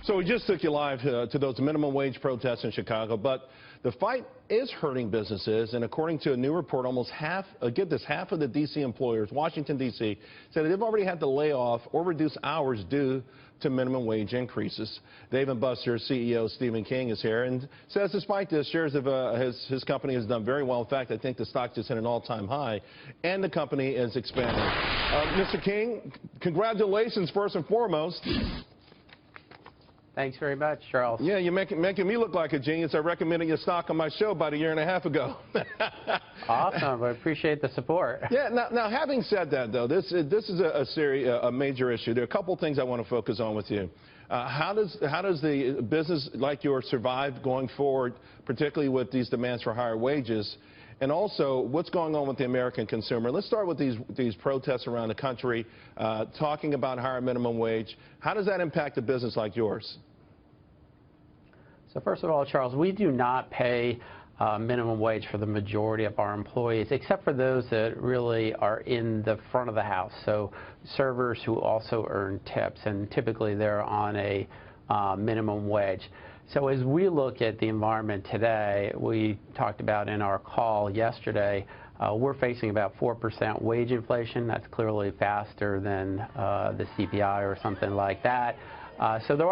So we just took you live to those minimum wage protests in Chicago, but the fight is hurting businesses, and according to a new report, almost half, get this, half of the D.C. employers, Washington, D.C., said that they've already had to lay off or reduce hours due to minimum wage increases. Dave & Buster's CEO Stephen King is here and says despite this, shares of his company has done very well. In fact, I think the stock just hit an all-time high, and the company is expanding. Mr. King, congratulations first and foremost. Thanks very much, Charles. Yeah, you're making me look like a genius. I recommended your stock on my show about a year and a half ago. Awesome. I appreciate the support. Yeah. Now, having said that, though, this is a major issue. There are a couple things I want to focus on with you. How does the business like yours survive going forward, particularly with these demands for higher wages? And also, what's going on with the American consumer? Let's start with these protests around the country, talking about higher minimum wage. How does that impact a business like yours? So first of all, Charles, we do not pay minimum wage for the majority of our employees, except for those that really are in the front of the house. So servers who also earn tips, and typically they're on a minimum wage. So as we look at the environment today, we talked about in our call yesterday, we're facing about 4% wage inflation. That's clearly faster than the CPI or something like that. So there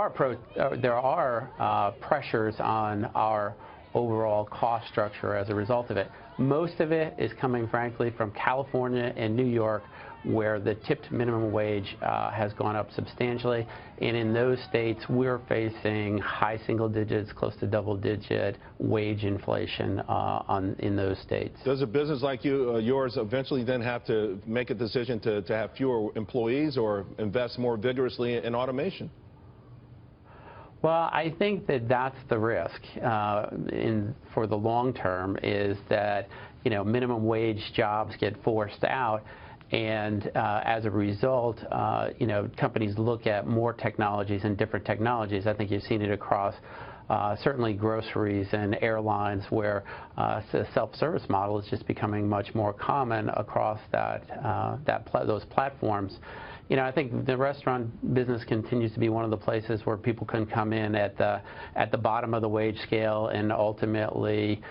are pressures on our overall cost structure as a result of it. Most of it is coming, frankly, from California and New York, where the tipped minimum wage has gone up substantially. And in those states, we're facing high single digits, close to double-digit wage inflation in those states. Does a business like yours eventually then have to make a decision to have fewer employees or invest more vigorously in automation? Well, I think that that's the risk for the long term, is that minimum wage jobs get forced out, and as a result, companies look at more technologies and different technologies. I think you've seen it across certainly groceries and airlines, where the self-service model is just becoming much more common across those platforms. I think the restaurant business continues to be one of the places where people can come in at the bottom of the wage scale and ultimately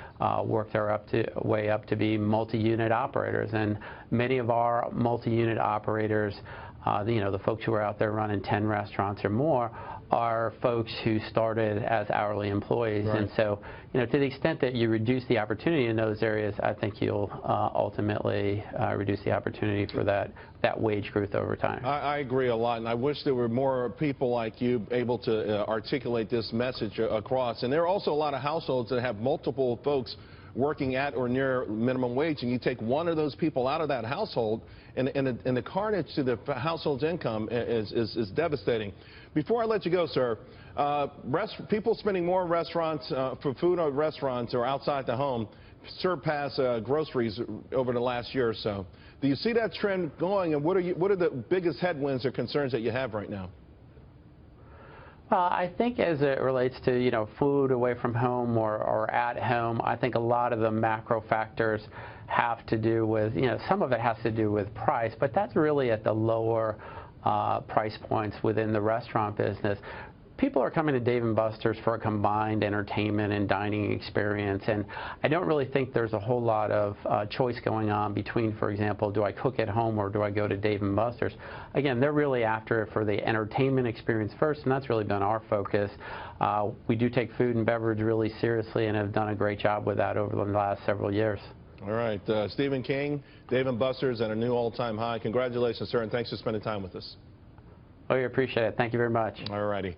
work their way up to be multi-unit operators. And many of our multi-unit operators, the folks who are out there running 10 restaurants or more, are folks who started as hourly employees. Right. And so, to the extent that you reduce the opportunity in those areas, I think you'll ultimately reduce the opportunity for that wage growth over time. I agree a lot, and I wish there were more people like you able to articulate this message across. And there are also a lot of households that have multiple folks working at or near minimum wage, and you take one of those people out of that household, and the carnage to the household's income is devastating. Before I let you go, sir, people spending more in restaurants, for food or restaurants or outside the home, surpass groceries over the last year or so. Do you see that trend going, and what are the biggest headwinds or concerns that you have right now? I think as it relates to food away from home or at home, I think a lot of the macro factors have to do with some of it has to do with price, but that's really at the lower price points within the restaurant business. People are coming to Dave & Buster's for a combined entertainment and dining experience, and I don't really think there's a whole lot of choice going on between, for example, do I cook at home or do I go to Dave & Buster's? Again, they're really after it for the entertainment experience first, and that's really been our focus. We do take food and beverage really seriously and have done a great job with that over the last several years. All right. Stephen King, Dave & Buster's at a new all-time high. Congratulations, sir, and thanks for spending time with us. Oh, we appreciate it. Thank you very much. All righty.